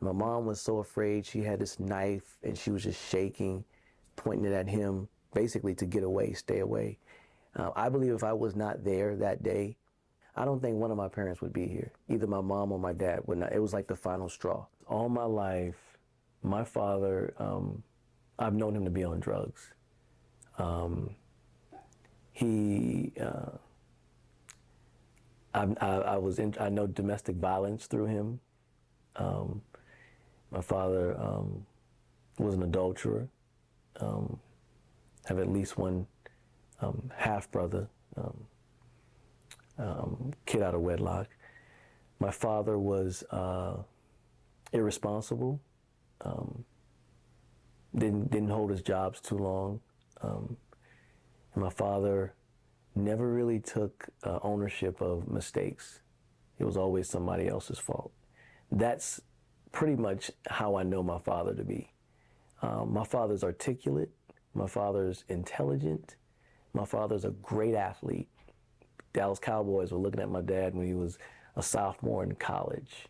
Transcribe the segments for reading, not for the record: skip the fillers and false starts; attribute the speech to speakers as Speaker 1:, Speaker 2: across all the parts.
Speaker 1: My mom was so afraid. She had this knife and she was just shaking, pointing it at him, basically to get away, stay away. I believe if I was not there that day, I don't think one of my parents would be here. Either my mom or my dad would not. It was like the final straw. All my life, my father, I've known him to be on drugs. He, I know domestic violence through him. My father was an adulterer. Have at least one half brother, kid out of wedlock. My father was irresponsible. Didn't hold his jobs too long. And my father never really took ownership of mistakes. It was always somebody else's fault. That's pretty much how I know my father to be. My father's articulate. My father's intelligent. My father's a great athlete. Dallas Cowboys were looking at my dad when he was a sophomore in college.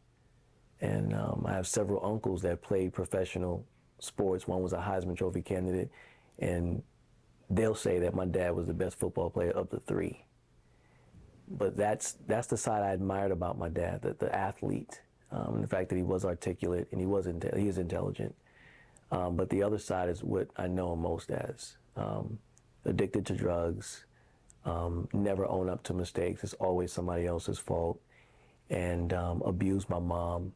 Speaker 1: And I have several uncles that played professional sports. One was a Heisman Trophy candidate, and they'll say that my dad was the best football player of the three. But that's the side I admired about my dad, the athlete, and the fact that he was articulate and he is intelligent. But the other side is what I know him most as. Addicted to drugs, never own up to mistakes. It's always somebody else's fault. And abused my mom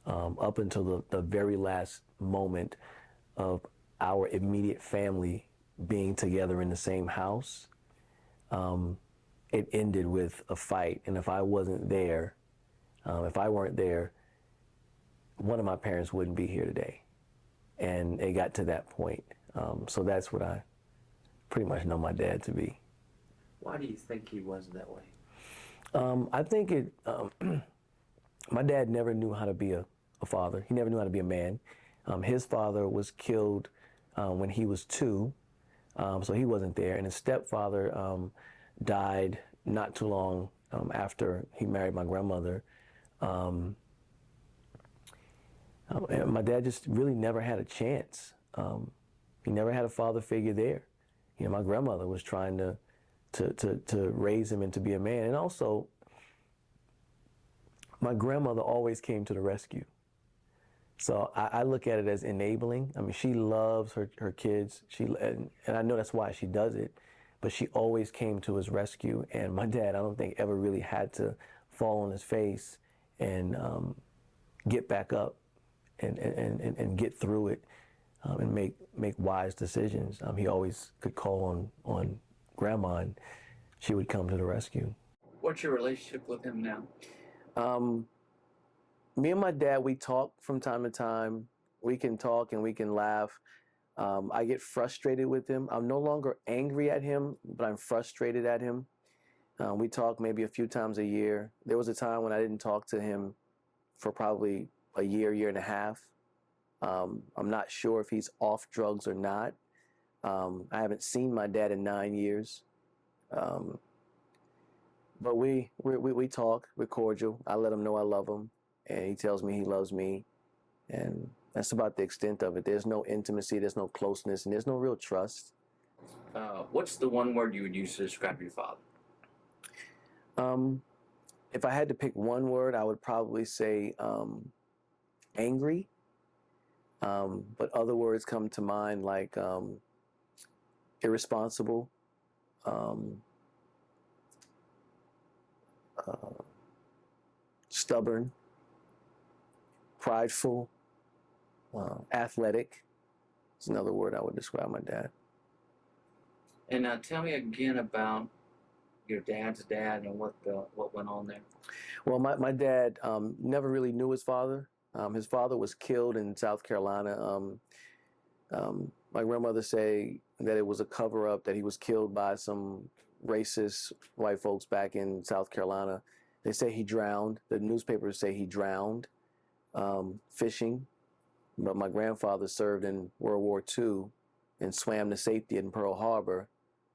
Speaker 1: up until the very last moment of our immediate family being together in the same house. It ended with a fight. And if I wasn't there, if I weren't there, one of my parents wouldn't be here today. And it got to that point. So that's what I pretty much know my dad to be.
Speaker 2: Why do you think he was that way?
Speaker 1: I think my dad never knew how to be a father. He never knew how to be a man. His father was killed when he was 2, so he wasn't there. And his stepfather died not too long after he married my grandmother. And my dad just really never had a chance. He never had a father figure there. You know, my grandmother was trying to raise him and to be a man. And also, my grandmother always came to the rescue. So I look at it as enabling. I mean, she loves her kids. And I know that's why she does it. But she always came to his rescue. And my dad, I don't think, ever really had to fall on his face and get back up and get through it and make wise decisions. He always could call on Grandma, and she would come to the rescue.
Speaker 2: What's your relationship with him now?
Speaker 1: Me and my dad, we talk from time to time. We can talk and we can laugh. I get frustrated with him. I'm no longer angry at him, but I'm frustrated at him. We talk maybe a few times a year. There was a time when I didn't talk to him for probably a year and a half. I'm not sure if he's off drugs or not. I haven't seen my dad in 9 years. But we talk, we're cordial. I let him know I love him, and he tells me he loves me. And that's about the extent of it. There's no intimacy, there's no closeness, and there's no real trust.
Speaker 2: What's the one word you would use to describe your father?
Speaker 1: If I had to pick one word, I would probably say angry. But other words come to mind like irresponsible, stubborn, prideful, athletic. It's another word I would describe my dad.
Speaker 2: And tell me again about your dad's dad and what went on there.
Speaker 1: Well, my dad never really knew his father. His father was killed in South Carolina. My grandmother say that it was a cover-up, that he was killed by some racist white folks back in South Carolina. They say he drowned. The newspapers say he drowned fishing. But my grandfather served in World War II and swam to safety in Pearl Harbor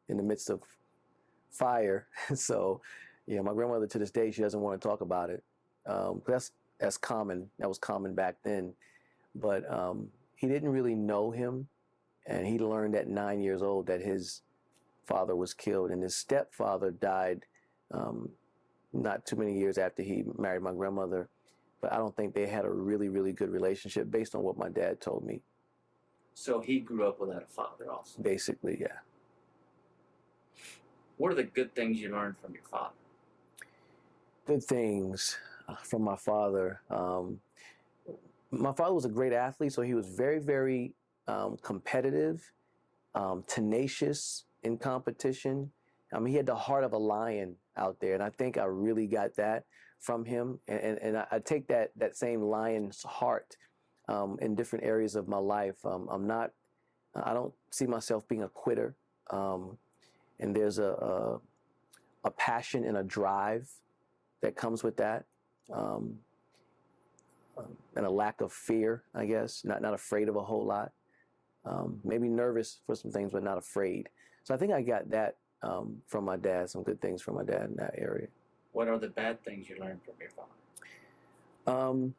Speaker 1: in the midst of fire. So, yeah, my grandmother to this day, she doesn't want to talk about it. That's that's common. That was common back then. But he didn't really know him, and he learned at 9 years old that his father was killed, and his stepfather died not too many years after he married my grandmother. But I don't think they had a really, really good relationship based on what my dad told me.
Speaker 2: So he grew up without a father also.
Speaker 1: Basically, yeah.
Speaker 2: What are the good things you learned from your father?
Speaker 1: Good things from my father. My father was a great athlete, so he was very, very competitive, tenacious in competition. I mean, he had the heart of a lion out there, and I think I really got that from him. And I take that same lion's heart in different areas of my life. I don't see myself being a quitter, and there's a passion and a drive that comes with that, and a lack of fear, I guess. Not afraid of a whole lot. Maybe nervous for some things, but not afraid. So I think I got that from my dad. Some good things from my dad in that area.
Speaker 2: What are the bad things you learned from your father?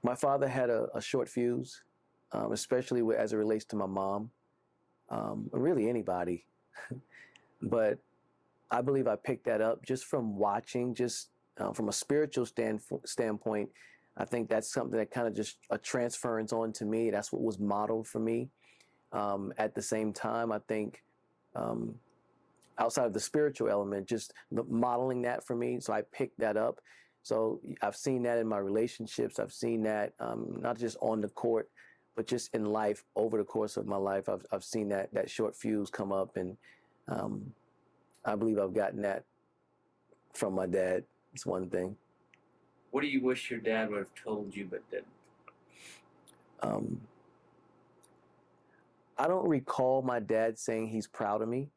Speaker 1: My father had a short fuse, especially as it relates to my mom, really anybody. But I believe I picked that up just from watching, just from a spiritual standpoint. I think that's something that kind of just a transference on to me. That's what was modeled for me. At the same time, I think outside of the spiritual element, just modeling that for me. So I picked that up. So I've seen that in my relationships. I've seen that not just on the court, but just in life over the course of my life. I've seen that short fuse come up, and I believe I've gotten that from my dad. It's one thing.
Speaker 2: What do you wish your dad would have told you but didn't?
Speaker 1: I don't recall my dad saying he's proud of me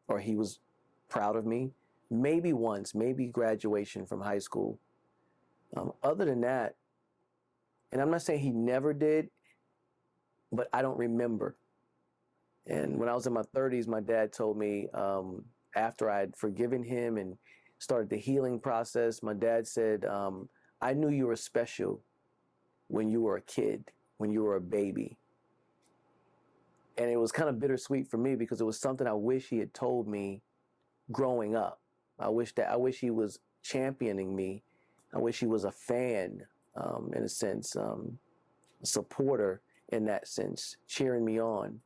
Speaker 1: or he was proud of me. Maybe once, maybe graduation from high school. Other than that, and I'm not saying he never did, but I don't remember. And when I was in my 30s, my dad told me after I had forgiven him and started the healing process, my dad said, I knew you were special when you were a kid, when you were a baby. And it was kind of bittersweet for me because it was something I wish he had told me growing up. I wish he was championing me. I wish he was a fan, in a sense, a supporter in that sense, cheering me on.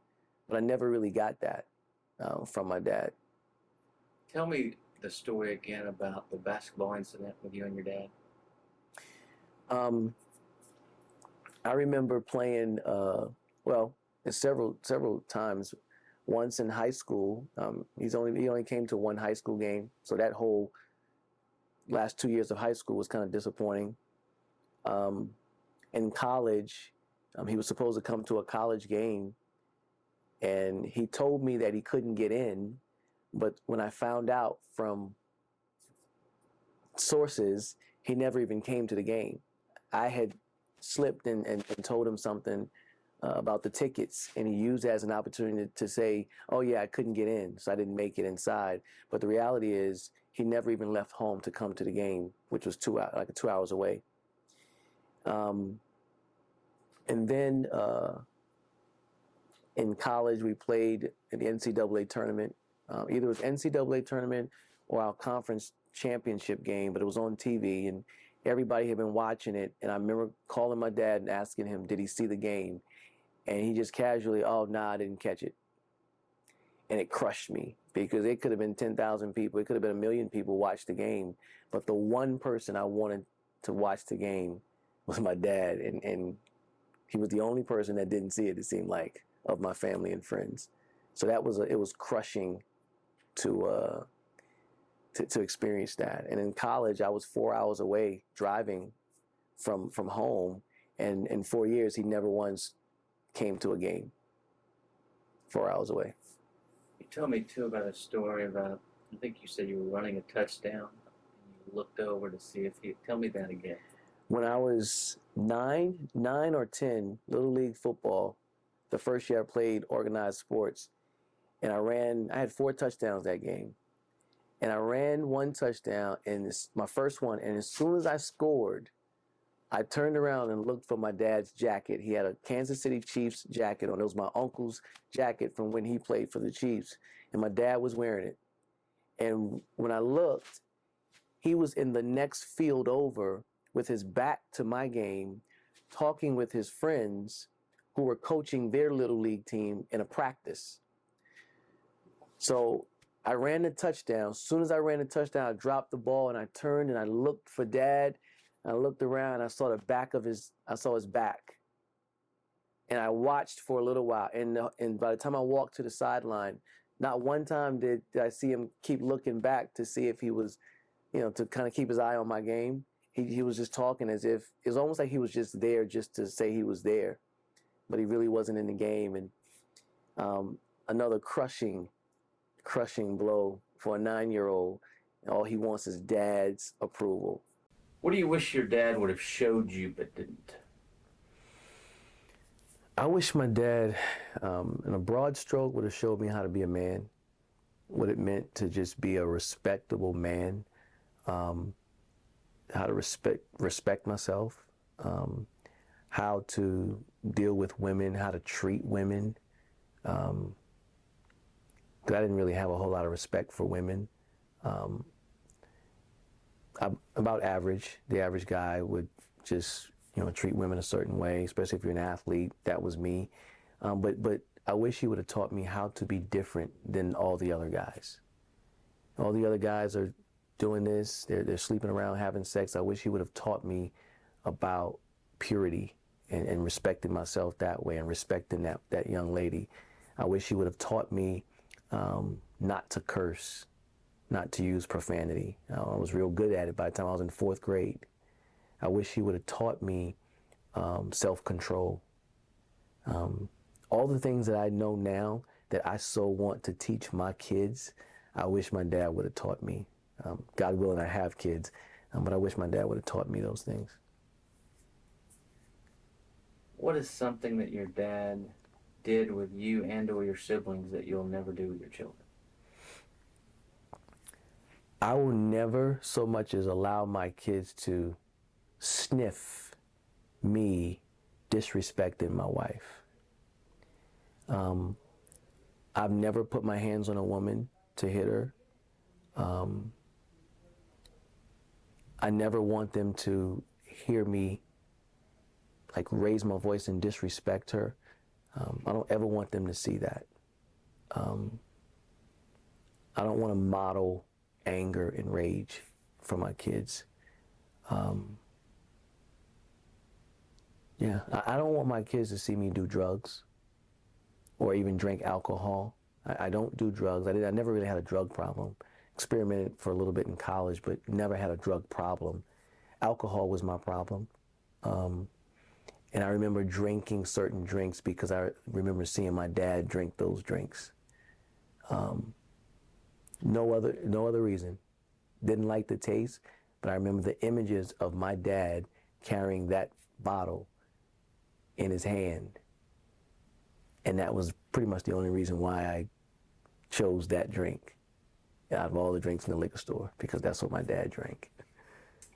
Speaker 1: But I never really got that from my dad.
Speaker 2: Tell me the story again about the basketball incident with you and your dad.
Speaker 1: I remember playing, several times. Once in high school, he only came to one high school game, so that whole last 2 years of high school was kind of disappointing. In college, he was supposed to come to a college game, and he told me that he couldn't get in, but when I found out from sources, he never even came to the game. I had slipped and told him something about the tickets, and he used it as an opportunity to say, oh yeah, I couldn't get in, so I didn't make it inside. But the reality is he never even left home to come to the game, which was 2 hours away. And then in college, we played in the NCAA tournament. Either it was NCAA tournament or our conference championship game, but it was on TV, and everybody had been watching it. And I remember calling my dad and asking him, did he see the game? And he just casually, oh, nah, I didn't catch it. And it crushed me because it could have been 10,000 people. It could have been 1 million people watch the game. But the one person I wanted to watch the game was my dad. And he was the only person that didn't see it, it seemed like, of my family and friends. So it was crushing to experience that. And in college, I was 4 hours away driving from home. And in 4 years, he never once came to a game. 4 hours away.
Speaker 2: You told me too about a story about, I think you said you were running a touchdown and you looked over to see if he, tell me that again.
Speaker 1: When I was nine or 10, Little League football, the first year I played organized sports, and I had 4 touchdowns that game. And I ran one touchdown, and my first one, and as soon as I scored, I turned around and looked for my dad's jacket. He had a Kansas City Chiefs jacket on. It was my uncle's jacket from when he played for the Chiefs, and my dad was wearing it. And when I looked, he was in the next field over with his back to my game, talking with his friends who were coaching their little league team in a practice. So I ran the touchdown. As soon as I ran the touchdown, I dropped the ball and I turned and I looked for Dad. I looked around and I saw his back. And I watched for a little while. And by the time I walked to the sideline, not one time did I see him keep looking back to see if he was, to kind of keep his eye on my game. He was just talking as if, it was almost like he was just there just to say he was there. But he really wasn't in the game. And another crushing blow for a 9-year-old. All he wants is Dad's approval.
Speaker 2: What do you wish your dad would have showed you but didn't?
Speaker 1: I wish my dad, in a broad stroke, would have showed me how to be a man, what it meant to just be a respectable man, how to respect myself, how to deal with women, how to treat women. Because I didn't really have a whole lot of respect for women. I'm about average. The average guy would just, treat women a certain way, especially if you're an athlete. That was me. But I wish he would have taught me how to be different than all the other guys. All the other guys are doing this. They're sleeping around, having sex. I wish he would have taught me about purity and respecting myself that way and respecting that young lady. I wish he would have taught me not to curse, not to use profanity. I was real good at it by the time I was in 4th grade. I wish he would have taught me self-control. All the things that I know now that I so want to teach my kids, I wish my dad would have taught me. God willing, I have kids, but I wish my dad would have taught me those things.
Speaker 2: What is something that your dad did with you and or your siblings that you'll never do with your children?
Speaker 1: I will never so much as allow my kids to sniff me disrespecting my wife. I've never put my hands on a woman to hit her. I never want them to hear me raise my voice and disrespect her. I don't ever want them to see that. I don't want to model anger and rage for my kids. I don't want my kids to see me do drugs or even drink alcohol. I don't do drugs. I never really had a drug problem. Experimented for a little bit in college, but never had a drug problem. Alcohol was my problem. And I remember drinking certain drinks because I remember seeing my dad drink those drinks. No other reason. Didn't like the taste, but I remember the images of my dad carrying that bottle in his hand. And that was pretty much the only reason why I chose that drink out of all the drinks in the liquor store, because that's what my dad drank.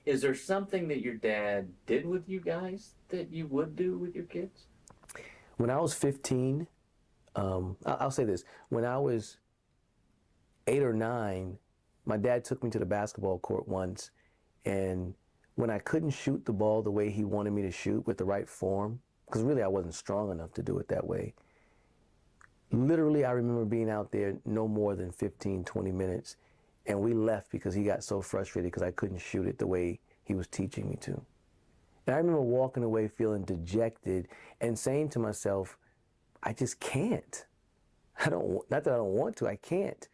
Speaker 2: Is there something that your dad did with you guys that you would do with your kids?
Speaker 1: When I was 15, I'll say this. When I was 8 or 9, my dad took me to the basketball court once, and when I couldn't shoot the ball the way he wanted me to shoot with the right form, because really I wasn't strong enough to do it that way, literally I remember being out there no more than 15, 20 minutes, and we left because he got so frustrated because I couldn't shoot it the way he was teaching me to. And I remember walking away feeling dejected and saying to myself, I just can't. Not that I don't want to, I can't.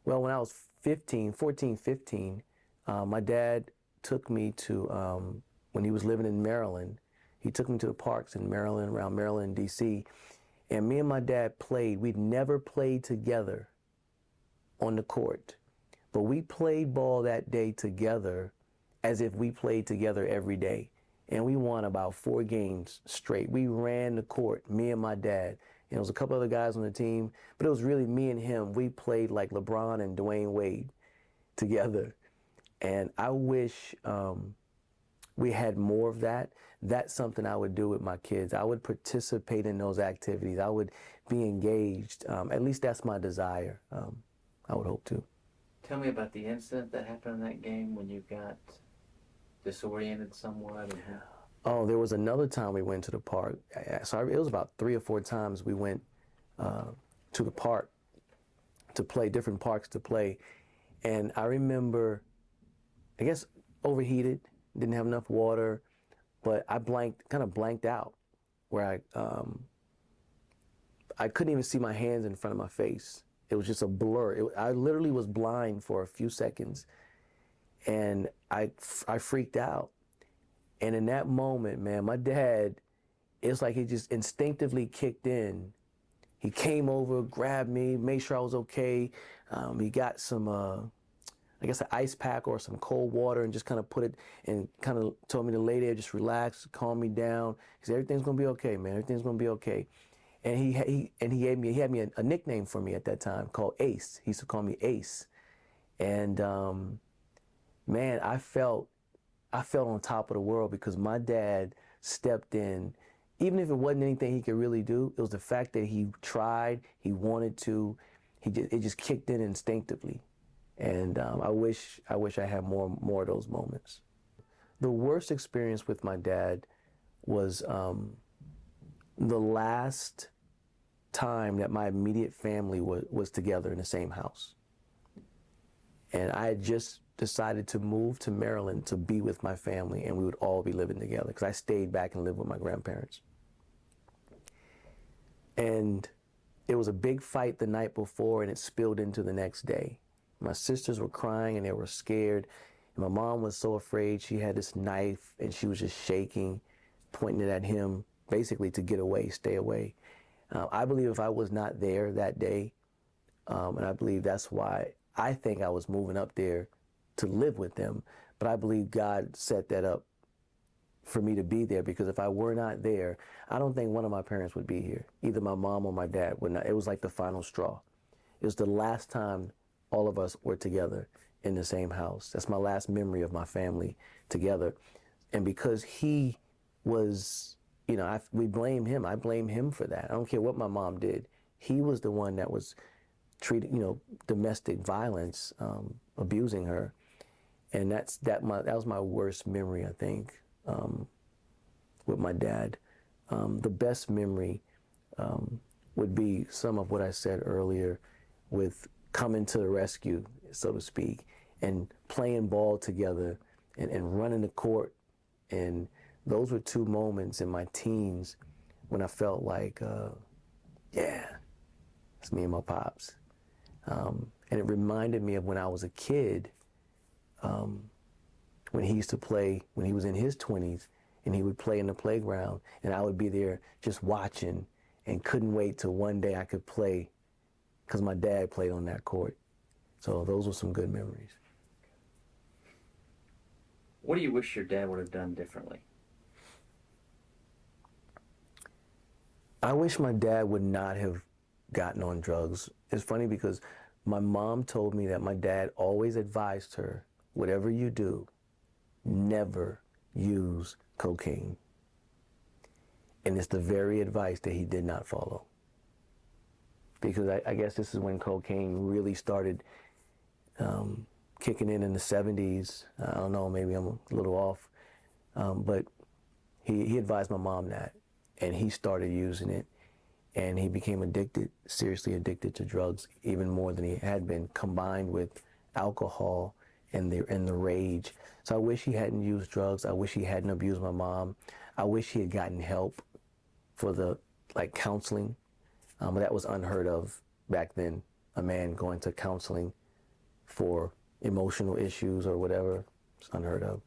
Speaker 1: Well, when I was 14, 15, my dad took me to, when he was living in Maryland, he took me to the parks in Maryland, around Maryland, D.C., and me and my dad played. We'd never played together on the court, but we played ball that day together as if we played together every day. And we won about 4 games straight. We ran the court, me and my dad. And there was a couple other guys on the team, but it was really me and him. We played like LeBron and Dwayne Wade together. And I wish we had more of that, that's something I would do with my kids. I would participate in those activities. I would be engaged. At least that's my desire. I would hope to.
Speaker 2: Tell me about the incident that happened in that game when you got disoriented somewhat.
Speaker 1: Oh, there was another time we went to the park. So it was about 3 or 4 times we went to the park to play, different parks to play. And I remember, I guess, overheated, didn't have enough water, but I kind of blanked out, where I couldn't even see my hands in front of my face. It was just a blur. I literally was blind for a few seconds, and I freaked out. And in that moment, man, my dad, it's like he just instinctively kicked in. He came over, grabbed me, made sure I was okay. He got some, I guess, an ice pack or some cold water, and just kind of put it, and kind of told me to lay there, just relax, calm me down. He said, everything's gonna be okay, man. Everything's gonna be okay. And he had me a nickname for me at that time called Ace. He used to call me Ace. And man, I felt on top of the world, because my dad stepped in. Even if it wasn't anything he could really do, it was the fact that he tried, he wanted to, it just kicked in instinctively. And I wish I had more of those moments. The worst experience with my dad was the last time that my immediate family was together in the same house. And I had just decided to move to Maryland to be with my family, and we would all be living together, because I stayed back and lived with my grandparents. And it was a big fight the night before, and it spilled into the next day. My sisters were crying and they were scared. And my mom was so afraid. She had this knife and she was just shaking, pointing it at him, basically to get away, stay away. I believe if I was not there that day, and I believe that's why I think I was moving up there to live with them, but I believe God set that up for me to be there, because if I were not there, I don't think one of my parents would be here. Either my mom or my dad would not. It was like the final straw. It was the last time all of us were together in the same house. That's my last memory of my family together. And because he was, we blame him. I blame him for that. I don't care what my mom did. He was the one that was treating, domestic violence, abusing her. And that was my worst memory, I think, with my dad. The best memory would be some of what I said earlier, with coming to the rescue, so to speak, and playing ball together and running the court. And those were 2 moments in my teens when I felt like, yeah, it's me and my pops. And it reminded me of when I was a kid, when he used to play, when he was in his 20s, and he would play in the playground, and I would be there just watching and couldn't wait till one day I could play, because my dad played on that court. So those were some good memories.
Speaker 2: What do you wish your dad would have done differently?
Speaker 1: I wish my dad would not have gotten on drugs. It's funny because my mom told me that my dad always advised her, whatever you do, never use cocaine. And it's the very advice that he did not follow. Because I guess this is when cocaine really started kicking in the 70s. I don't know, maybe I'm a little off. But he advised my mom that, and he started using it, and he became addicted, seriously addicted to drugs, even more than he had been, combined with alcohol and the rage. So I wish he hadn't used drugs. I wish he hadn't abused my mom. I wish he had gotten help for the counseling. But that was unheard of back then, a man going to counseling for emotional issues or whatever. It's unheard of.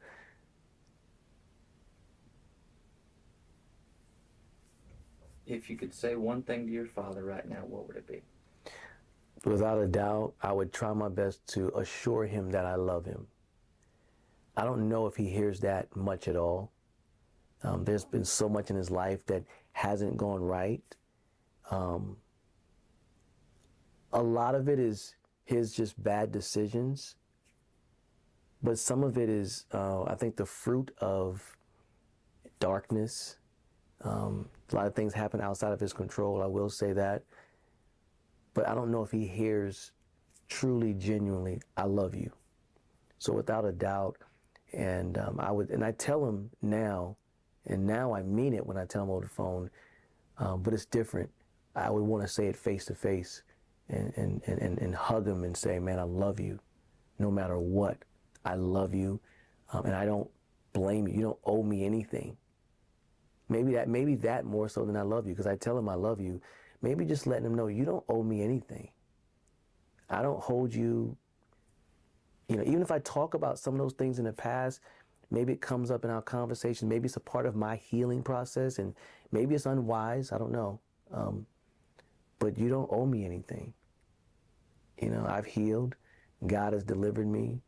Speaker 2: If you could say one thing to your father right now, what would it be?
Speaker 1: Without a doubt, I would try my best to assure him that I love him. I don't know if he hears that much at all. There's been so much in his life that hasn't gone right. A lot of it is his just bad decisions, But some of it is, I think, the fruit of darkness. A lot of things happen outside of his control, I will say that. But I don't know if he hears truly, genuinely, I love you. So without a doubt, and I tell him now, and now I mean it when I tell him over the phone, but it's different. I would want to say it face to face and hug him and say, man, I love you no matter what. I love you, and I don't blame you. You don't owe me anything. Maybe that more so than I love you, because I tell him I love you. Maybe just letting him know you don't owe me anything. I don't hold you. You know, even if I talk about some of those things in the past, maybe it comes up in our conversation. Maybe it's a part of my healing process, and maybe it's unwise. I don't know. But you don't owe me anything. You know, I've healed. God has delivered me.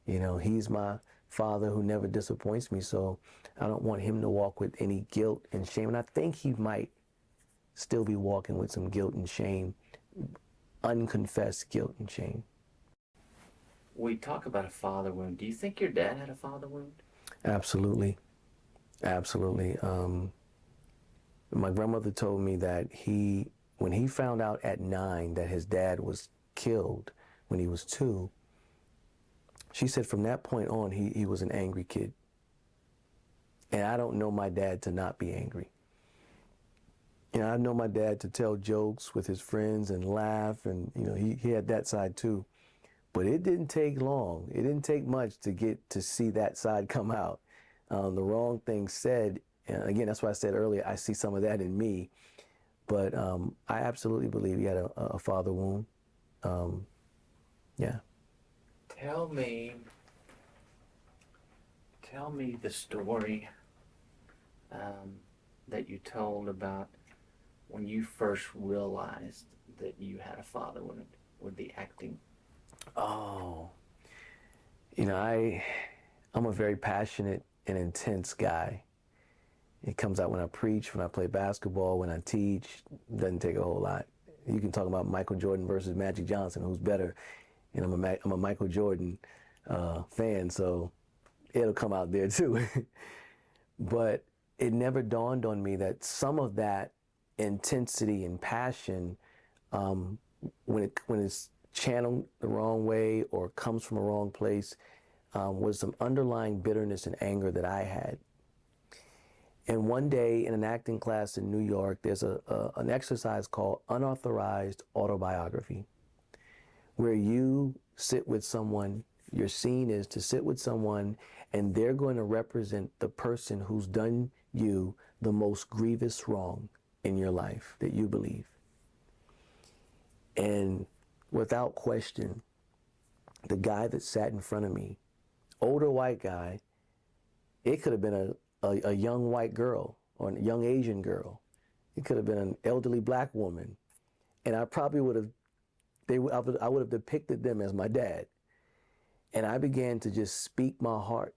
Speaker 1: You know, he's my father who never disappoints me. So I don't want him to walk with any guilt and shame. And I think he might still be walking with some guilt and shame, unconfessed guilt and shame.
Speaker 2: We talk about a father wound. Do you think your dad had a father wound?
Speaker 1: Absolutely. Absolutely. My grandmother told me that when he found out at 9 that his dad was killed when he was 2, she said from that point on, he was an angry kid. And I don't know my dad to not be angry. You know, I know my dad to tell jokes with his friends and laugh, and, you know, he had that side too. But it didn't take long. It didn't take much to get to see that side come out. The wrong thing said, and again, that's why I said earlier, I see some of that in me. But I absolutely believe he had a father wound. Yeah.
Speaker 2: Tell me the story that you told about when you first realized that you had a father wound with the acting.
Speaker 1: Oh, you know, I'm a very passionate and intense guy. It comes out when I preach, when I play basketball, when I teach. It doesn't take a whole lot. You can talk about Michael Jordan versus Magic Johnson, who's better. And I'm a Michael Jordan fan, so it'll come out there too. But it never dawned on me that some of that intensity and passion, when it's channeled the wrong way or comes from a wrong place, was some underlying bitterness and anger that I had. And one day in an acting class in New York, there's an exercise called unauthorized autobiography, where you sit with someone. Your scene is to sit with someone, and they're going to represent the person who's done you the most grievous wrong in your life that you believe. And without question, the guy that sat in front of me, older white guy, it could have been a young white girl or a young Asian girl. It could have been an elderly black woman. And I probably would have, I would have depicted them as my dad. And I began to just speak my heart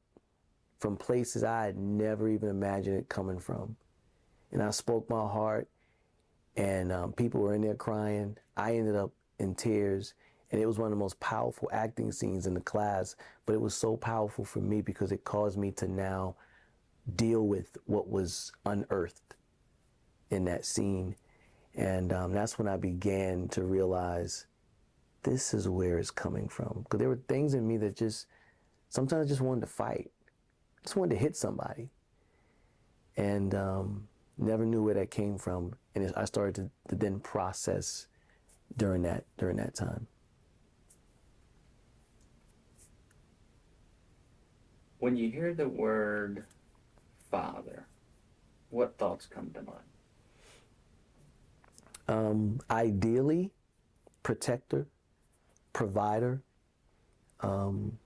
Speaker 1: from places I had never even imagined it coming from. And I spoke my heart, and people were in there crying. I ended up in tears, and it was one of the most powerful acting scenes in the class, but it was so powerful for me because it caused me to now deal with what was unearthed in that scene. And that's when I began to realize this is where it's coming from. Because there were things in me that sometimes I just wanted to fight. Just wanted to hit somebody. And never knew where that came from. And I started to then process during that time.
Speaker 2: When you hear the word father, what thoughts come to mind?
Speaker 1: Ideally, protector, provider.
Speaker 2: In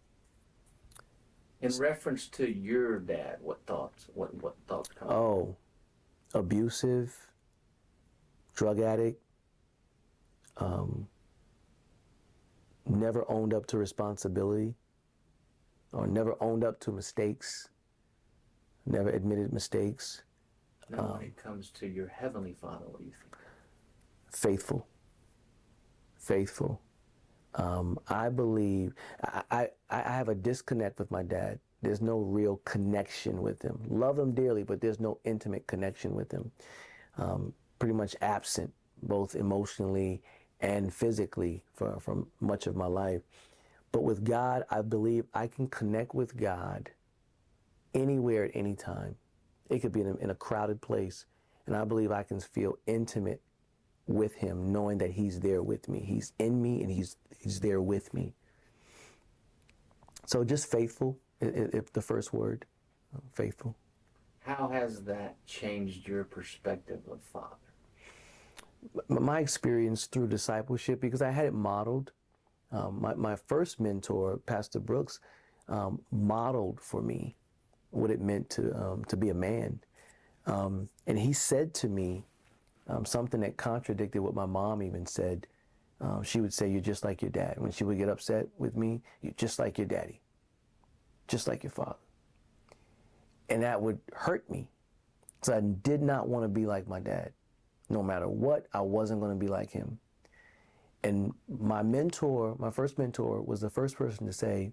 Speaker 2: reference to your dad, what thoughts come?
Speaker 1: Oh, abusive, drug addict, never owned up to responsibility, or never owned up to mistakes, never admitted mistakes.
Speaker 2: Now, when it comes to your heavenly Father, what do you think?
Speaker 1: Faithful. I believe I have a disconnect with my dad. There's no real connection with him. Love him dearly, but there's no intimate connection with him. Pretty much absent, both emotionally and physically for much of my life. But with God, I believe I can connect with God anywhere at any time. It could be in a crowded place, and I believe I can feel intimate with him, knowing that he's there with me. He's in me and he's there with me. So just faithful, if the first word, faithful.
Speaker 2: How has that changed your perspective of Father?
Speaker 1: My experience through discipleship, because I had it modeled. My first mentor, Pastor Brooks, modeled for me what it meant to be a man. And he said to me something that contradicted what my mom even said. She would say, "You're just like your dad." When she would get upset with me, "You're just like your daddy, just like your father." And that would hurt me. So I did not want to be like my dad. No matter what, I wasn't going to be like him. And my mentor, my first mentor, was the first person to say,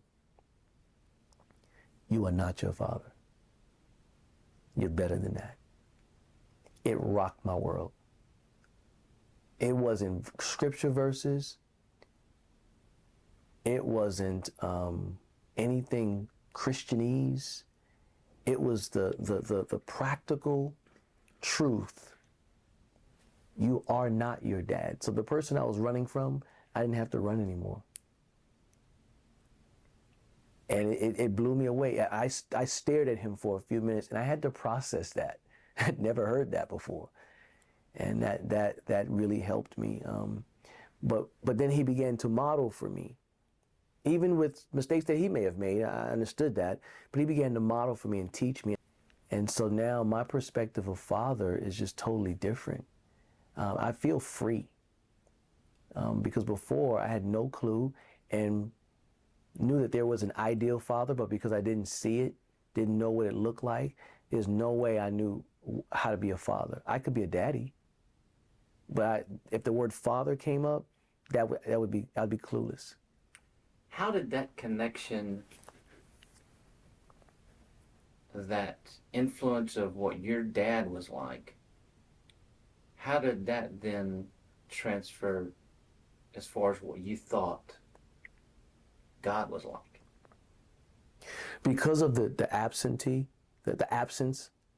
Speaker 1: "You are not your father. You're better than that." It rocked my world. It wasn't scripture verses. It wasn't anything Christianese. It was the practical truth. You are not your dad. So the person I was running from, I didn't have to run anymore. And it blew me away. I stared at him for a few minutes, and I had to process that. I'd never heard that before. And that really helped me. But then he began to model for me. Even with mistakes that he may have made, I understood that. But he began to model for me and teach me. And so now my perspective of Father is just totally different. I feel free. Because before I had no clue and knew that there was an ideal father, but because I didn't see it, didn't know what it looked like, there's no way I knew how to be a father. I could be a daddy, but if the word father came up, I'd be clueless.
Speaker 2: How did that connection, that influence of what your dad was like, how did that then transfer as far as what you thought God was like?
Speaker 1: Because of the absence,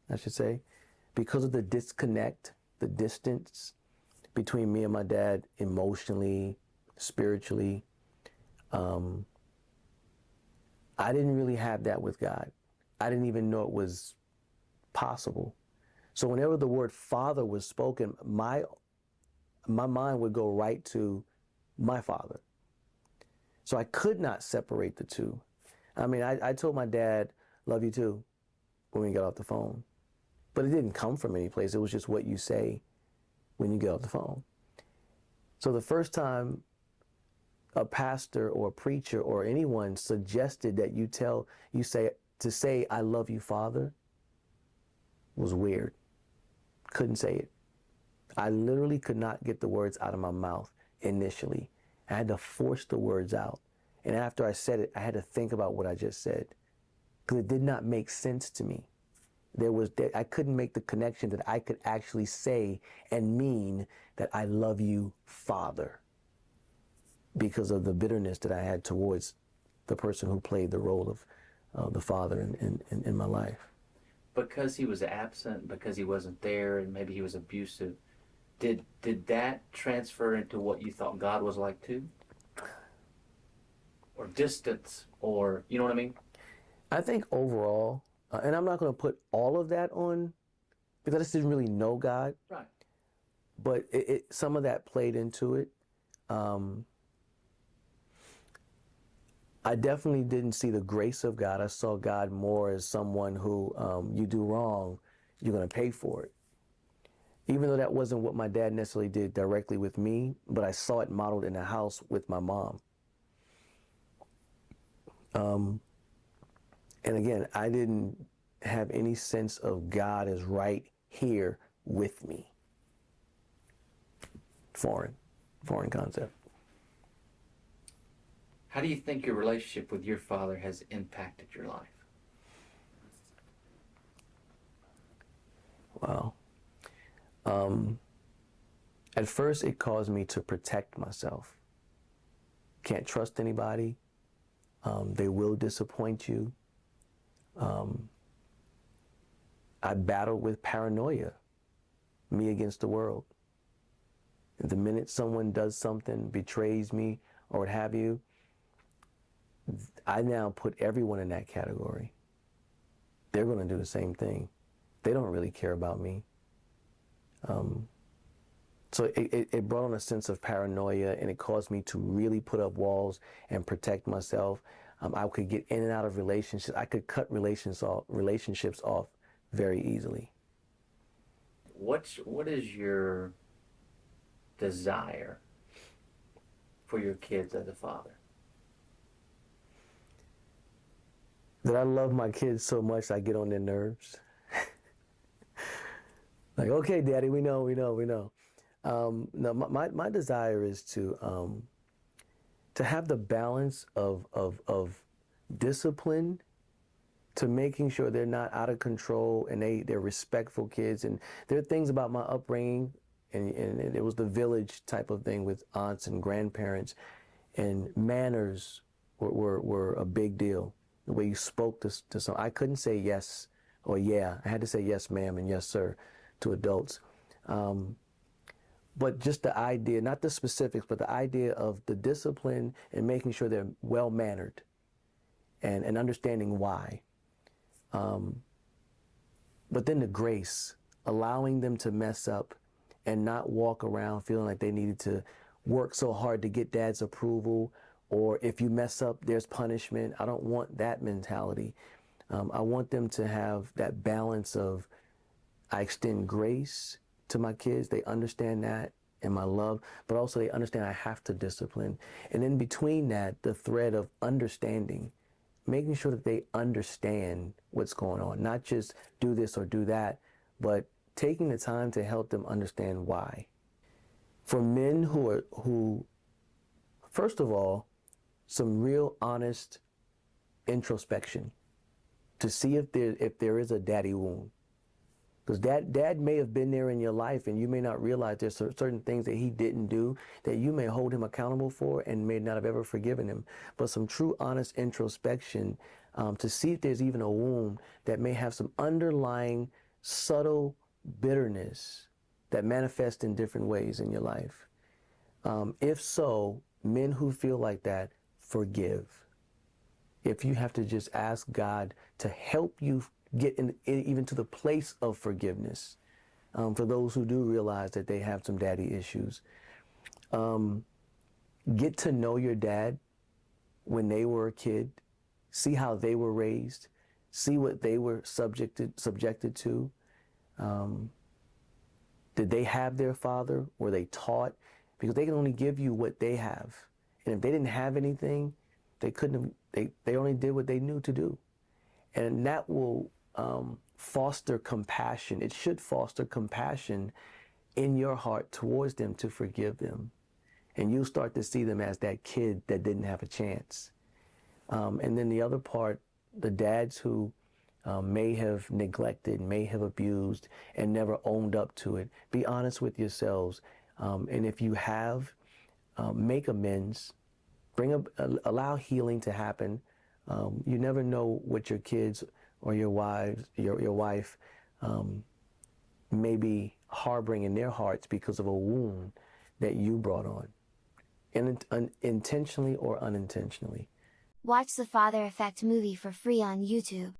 Speaker 1: I should say, because of the disconnect, the distance between me and my dad emotionally, spiritually, I didn't really have that with God. I didn't even know it was possible. So whenever the word Father was spoken, my mind would go right to my father. So I could not separate the two. I mean, I told my dad, "Love you too," when we got off the phone. But it didn't come from any place. It was just what you say when you get off the phone. So the first time a pastor or a preacher or anyone suggested that you say, "I love you, Father," was weird. Couldn't say it. I literally could not get the words out of my mouth initially. I had to force the words out. And after I said it, I had to think about what I just said, because it did not make sense to me. I couldn't make the connection that I could actually say and mean that I love you, Father, because of the bitterness that I had towards the person who played the role of the father in my life.
Speaker 2: Because he was absent, because he wasn't there, and maybe he was abusive, did that transfer into what you thought God was like too? Or distance, or, you know what I mean?
Speaker 1: I think overall, and I'm not going to put all of that on, because I just didn't really know God.
Speaker 2: Right.
Speaker 1: But some of that played into it. I definitely didn't see the grace of God. I saw God more as someone who, you do wrong, you're going to pay for it. Even though that wasn't what my dad necessarily did directly with me, but I saw it modeled in the house with my mom. And again, I didn't have any sense of God as right here with me. Foreign concept.
Speaker 2: How do you think your relationship with your father has impacted your life?
Speaker 1: Wow. At first, it caused me to protect myself. Can't trust anybody. They will disappoint you. I battled with paranoia, me against the world. The minute someone does something, betrays me, or what have you, I now put everyone in that category. They're going to do the same thing. They don't really care about me. So it brought on a sense of paranoia, and it caused me to really put up walls and protect myself. I could get in and out of relationships. I could cut relationships off very easily.
Speaker 2: What is your desire for your kids as a father?
Speaker 1: That I love my kids so much I get on their nerves. Like, okay, Daddy, we know. No, my desire is to have the balance of discipline to making sure they're not out of control and they're respectful kids. And there are things about my upbringing, and it was the village type of thing with aunts and grandparents, and manners were a big deal. The way you spoke to some, I couldn't say yes or yeah. I had to say yes, ma'am, and yes, sir, to adults. But just the idea, not the specifics, but the idea of the discipline and making sure they're well-mannered and understanding why. But then the grace, allowing them to mess up and not walk around feeling like they needed to work so hard to get dad's approval, or if you mess up, there's punishment. I don't want that mentality. I want them to have that balance of, I extend grace to my kids. They understand that and my love, but also they understand I have to discipline. And in between that, the thread of understanding, making sure that they understand what's going on, not just do this or do that, but taking the time to help them understand why. For men who first of all, some real honest introspection to see if there is a daddy wound. Because dad may have been there in your life, and you may not realize there's certain things that he didn't do that you may hold him accountable for and may not have ever forgiven him. But some true honest introspection to see if there's even a wound that may have some underlying subtle bitterness that manifests in different ways in your life. If so, men who feel like that, forgive. If you have to just ask God to help you get even to the place of forgiveness, for those who do realize that they have some daddy issues. Get to know your dad when they were a kid, see how they were raised, see what they were subjected to. Did they have their father? Were they taught? Because they can only give you what they have. And if they didn't have anything, they couldn't have, they only did what they knew to do. And that will foster compassion. It should foster compassion in your heart towards them to forgive them. And you'll start to see them as that kid that didn't have a chance. And then the other part, the dads who may have neglected, may have abused, and never owned up to it, be honest with yourselves. And if you have, make amends, allow healing to happen. You never know what your kids or your wife may be harboring in their hearts because of a wound that you brought on, intentionally or unintentionally.
Speaker 3: Watch the Father Effect movie for free on YouTube.